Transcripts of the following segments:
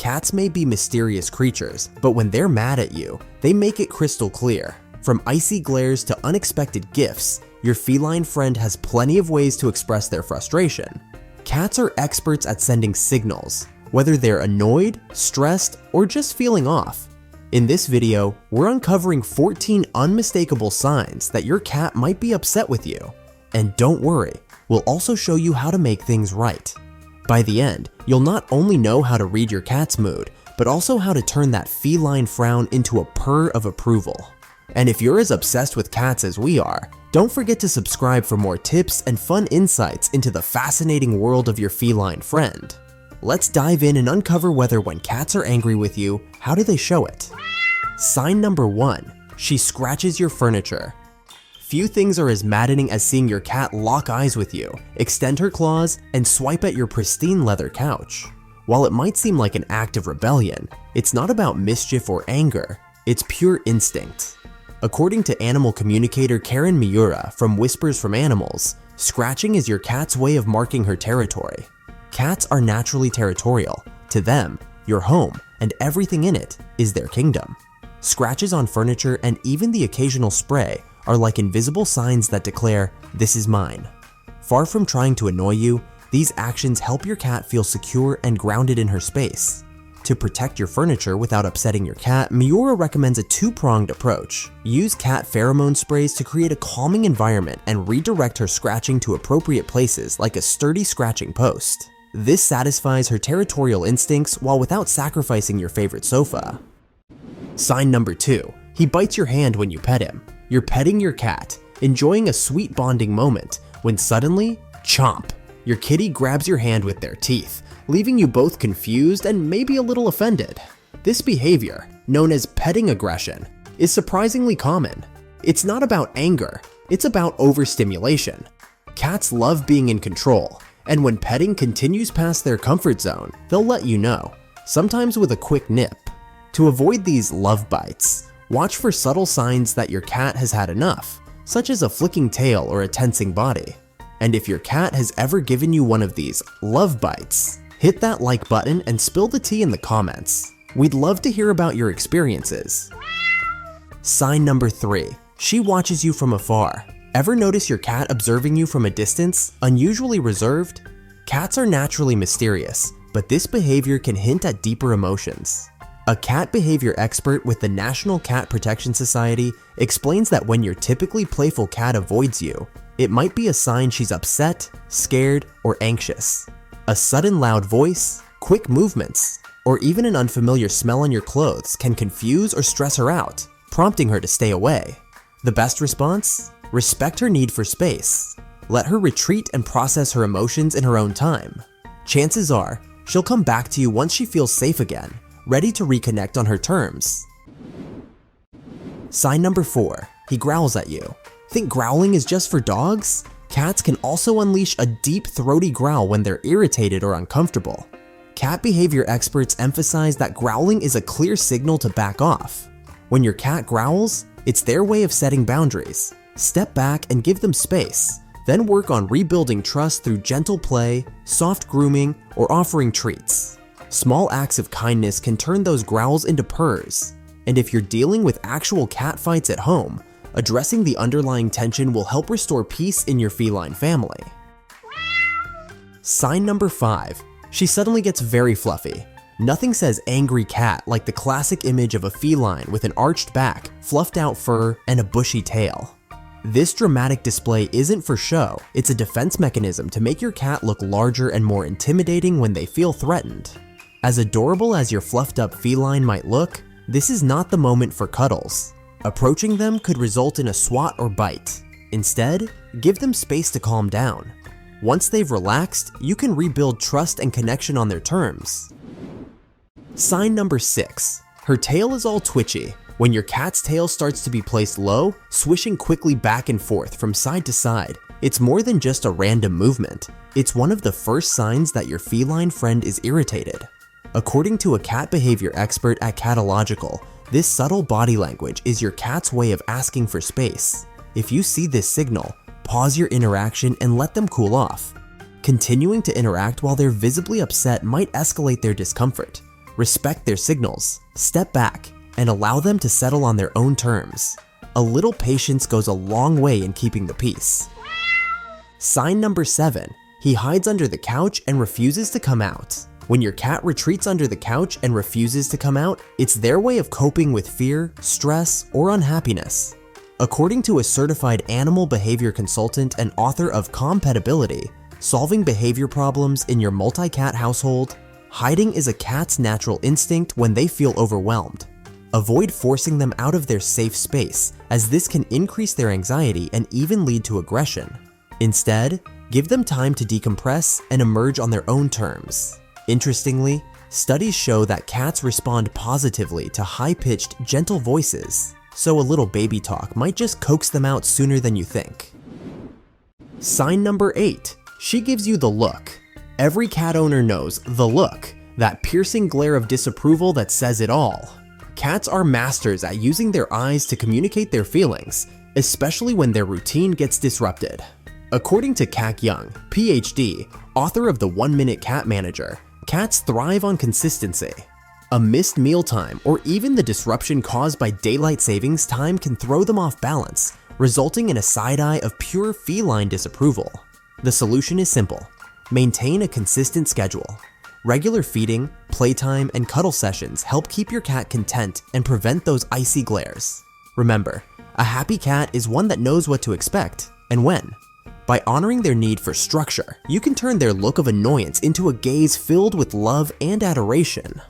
Cats may be mysterious creatures, but when they're mad at you, they make it crystal clear. From icy glares to unexpected gifts, your feline friend has plenty of ways to express their frustration. Cats are experts at sending signals, whether they're annoyed, stressed, or just feeling off. In this video, we're uncovering 14 unmistakable signs that your cat might be upset with you. And don't worry, we'll also show you how to make things right. By the end, you'll not only know how to read your cat's mood, but also how to turn that feline frown into a purr of approval. And if you're as obsessed with cats as we are, don't forget to subscribe for more tips and fun insights into the fascinating world of your feline friend. Let's dive in and uncover whether when cats are angry with you, how do they show it? Sign number 1, she scratches your furniture. Few things are as maddening as seeing your cat lock eyes with you, extend her claws, and swipe at your pristine leather couch. While it might seem like an act of rebellion, it's not about mischief or anger, it's pure instinct. According to animal communicator Karen Miura from Whispers from Animals, scratching is your cat's way of marking her territory. Cats are naturally territorial. To them, your home and everything in it is their kingdom. Scratches on furniture and even the occasional spray are like invisible signs that declare, "This is mine." Far from trying to annoy you, these actions help your cat feel secure and grounded in her space. To protect your furniture without upsetting your cat, Miura recommends a two-pronged approach. Use cat pheromone sprays to create a calming environment and redirect her scratching to appropriate places like a sturdy scratching post. This satisfies her territorial instincts while without sacrificing your favorite sofa. Sign number 2, he bites your hand when you pet him. You're petting your cat, enjoying a sweet bonding moment, when suddenly, chomp! Your kitty grabs your hand with their teeth, leaving you both confused and maybe a little offended. This behavior, known as petting aggression, is surprisingly common. It's not about anger, it's about overstimulation. Cats love being in control, and when petting continues past their comfort zone, they'll let you know, sometimes with a quick nip. To avoid these love bites, watch for subtle signs that your cat has had enough, such as a flicking tail or a tensing body. And if your cat has ever given you one of these love bites, hit that like button and spill the tea in the comments. We'd love to hear about your experiences. Sign number 3, she watches you from afar. Ever notice your cat observing you from a distance, unusually reserved? Cats are naturally mysterious, but this behavior can hint at deeper emotions. A cat behavior expert with the National Cat Protection Society explains that when your typically playful cat avoids you, it might be a sign she's upset, scared, or anxious. A sudden loud voice, quick movements, or even an unfamiliar smell on your clothes can confuse or stress her out, prompting her to stay away. The best response? Respect her need for space. Let her retreat and process her emotions in her own time. Chances are, she'll come back to you once she feels safe again, ready to reconnect on her terms. Sign number 4, he growls at you. Think growling is just for dogs? Cats can also unleash a deep throaty growl when they're irritated or uncomfortable. Cat behavior experts emphasize that growling is a clear signal to back off. When your cat growls, it's their way of setting boundaries. Step back and give them space, then work on rebuilding trust through gentle play, soft grooming, or offering treats. Small acts of kindness can turn those growls into purrs, and if you're dealing with actual cat fights at home, addressing the underlying tension will help restore peace in your feline family. Sign number 5, she suddenly gets very fluffy. Nothing says angry cat like the classic image of a feline with an arched back, fluffed out fur, and a bushy tail. This dramatic display isn't for show, it's a defense mechanism to make your cat look larger and more intimidating when they feel threatened. As adorable as your fluffed up feline might look, this is not the moment for cuddles. Approaching them could result in a swat or bite. Instead, give them space to calm down. Once they've relaxed, you can rebuild trust and connection on their terms. Sign number 6, her tail is all twitchy. When your cat's tail starts to be placed low, swishing quickly back and forth from side to side, it's more than just a random movement. It's one of the first signs that your feline friend is irritated. According to a cat behavior expert at Catalogical, this subtle body language is your cat's way of asking for space. If you see this signal, pause your interaction and let them cool off. Continuing to interact while they're visibly upset might escalate their discomfort. Respect their signals, step back, and allow them to settle on their own terms. A little patience goes a long way in keeping the peace. Sign number 7. He hides under the couch and refuses to come out. When your cat retreats under the couch and refuses to come out, it's their way of coping with fear, stress, or unhappiness. According to a certified animal behavior consultant and author of Compatibility, Solving Behavior Problems in Your Multi-Cat Household, hiding is a cat's natural instinct when they feel overwhelmed. Avoid forcing them out of their safe space, as this can increase their anxiety and even lead to aggression. Instead, give them time to decompress and emerge on their own terms. Interestingly, studies show that cats respond positively to high-pitched, gentle voices, so a little baby talk might just coax them out sooner than you think. Sign number 8. She gives you the look. Every cat owner knows the look, that piercing glare of disapproval that says it all. Cats are masters at using their eyes to communicate their feelings, especially when their routine gets disrupted. According to Kak Young, PhD, author of The 1-Minute Cat Manager, cats thrive on consistency. A missed mealtime or even the disruption caused by daylight savings time can throw them off balance, resulting in a side eye of pure feline disapproval. The solution is simple. Maintain a consistent schedule. Regular feeding, playtime, and cuddle sessions help keep your cat content and prevent those icy glares. Remember, a happy cat is one that knows what to expect and when. By honoring their need for structure, you can turn their look of annoyance into a gaze filled with love and adoration.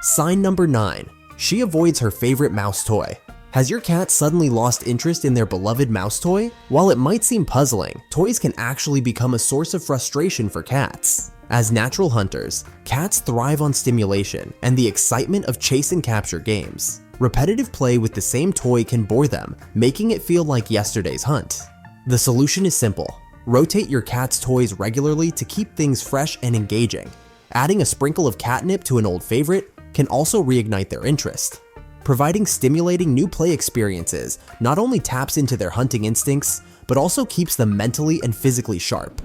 Sign number 9. She avoids her favorite mouse toy. Has your cat suddenly lost interest in their beloved mouse toy? While it might seem puzzling, toys can actually become a source of frustration for cats. As natural hunters, cats thrive on stimulation and the excitement of chase and capture games. Repetitive play with the same toy can bore them, making it feel like yesterday's hunt. The solution is simple. Rotate your cat's toys regularly to keep things fresh and engaging. Adding a sprinkle of catnip to an old favorite can also reignite their interest. Providing stimulating new play experiences not only taps into their hunting instincts, but also keeps them mentally and physically sharp.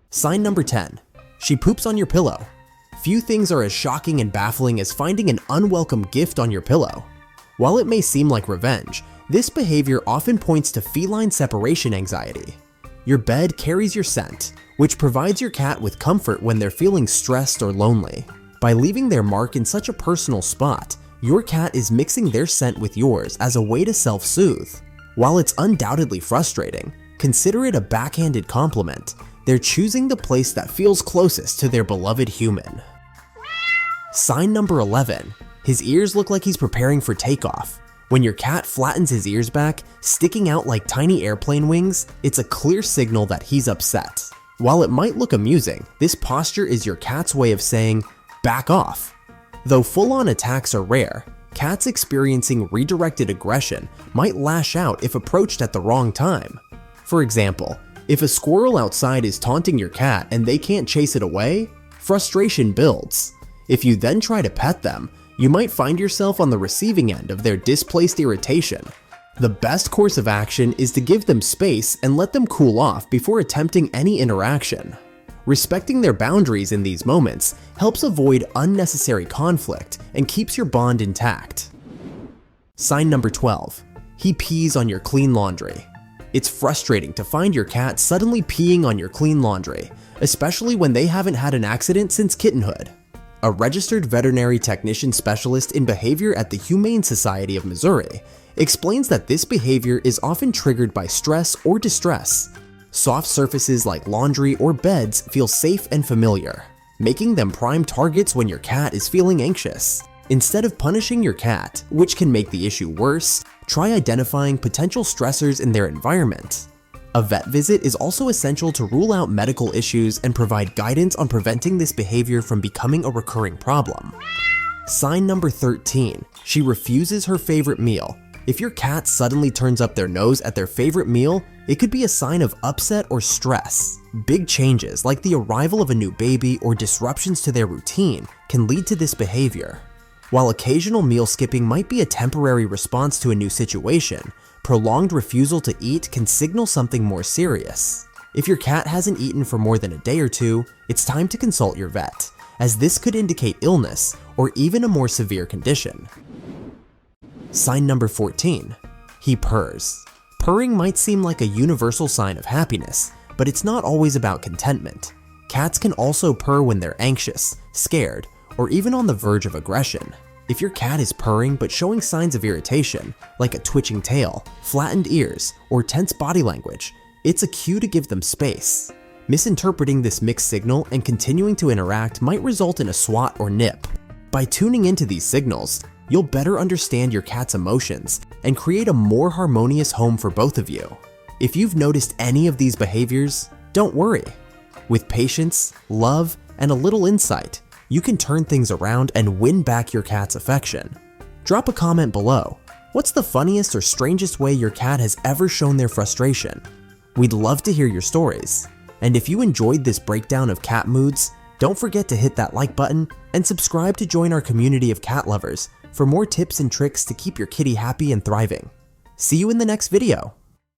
Sign number 10. She poops on your pillow. Few things are as shocking and baffling as finding an unwelcome gift on your pillow. While it may seem like revenge, this behavior often points to feline separation anxiety. Your bed carries your scent, which provides your cat with comfort when they're feeling stressed or lonely. By leaving their mark in such a personal spot, your cat is mixing their scent with yours as a way to self-soothe. While it's undoubtedly frustrating, consider it a backhanded compliment. They're choosing the place that feels closest to their beloved human. Sign number 11. His ears look like he's preparing for takeoff. When your cat flattens his ears back, sticking out like tiny airplane wings, it's a clear signal that he's upset. While it might look amusing, this posture is your cat's way of saying, back off. Though full-on attacks are rare, cats experiencing redirected aggression might lash out if approached at the wrong time. For example, if a squirrel outside is taunting your cat and they can't chase it away, frustration builds. If you then try to pet them, you might find yourself on the receiving end of their displaced irritation. The best course of action is to give them space and let them cool off before attempting any interaction. Respecting their boundaries in these moments helps avoid unnecessary conflict and keeps your bond intact. Sign number 12. He pees on your clean laundry. It's frustrating to find your cat suddenly peeing on your clean laundry, especially when they haven't had an accident since kittenhood. A registered veterinary technician specialist in behavior at the Humane Society of Missouri explains that this behavior is often triggered by stress or distress. Soft surfaces like laundry or beds feel safe and familiar, making them prime targets when your cat is feeling anxious. Instead of punishing your cat, which can make the issue worse, try identifying potential stressors in their environment. A vet visit is also essential to rule out medical issues and provide guidance on preventing this behavior from becoming a recurring problem. Sign number 13. She refuses her favorite meal. If your cat suddenly turns up their nose at their favorite meal, it could be a sign of upset or stress. Big changes like the arrival of a new baby or disruptions to their routine can lead to this behavior. While occasional meal skipping might be a temporary response to a new situation, prolonged refusal to eat can signal something more serious. If your cat hasn't eaten for more than a day or two, it's time to consult your vet, as this could indicate illness or even a more severe condition. Sign number 14. He purrs. Purring might seem like a universal sign of happiness, but it's not always about contentment. Cats can also purr when they're anxious, scared, or even on the verge of aggression. If your cat is purring but showing signs of irritation, like a twitching tail, flattened ears, or tense body language, it's a cue to give them space. Misinterpreting this mixed signal and continuing to interact might result in a swat or nip. By tuning into these signals, you'll better understand your cat's emotions and create a more harmonious home for both of you. If you've noticed any of these behaviors, don't worry. With patience, love, and a little insight, you can turn things around and win back your cat's affection. Drop a comment below. What's the funniest or strangest way your cat has ever shown their frustration? We'd love to hear your stories. And if you enjoyed this breakdown of cat moods, don't forget to hit that like button and subscribe to join our community of cat lovers for more tips and tricks to keep your kitty happy and thriving. See you in the next video.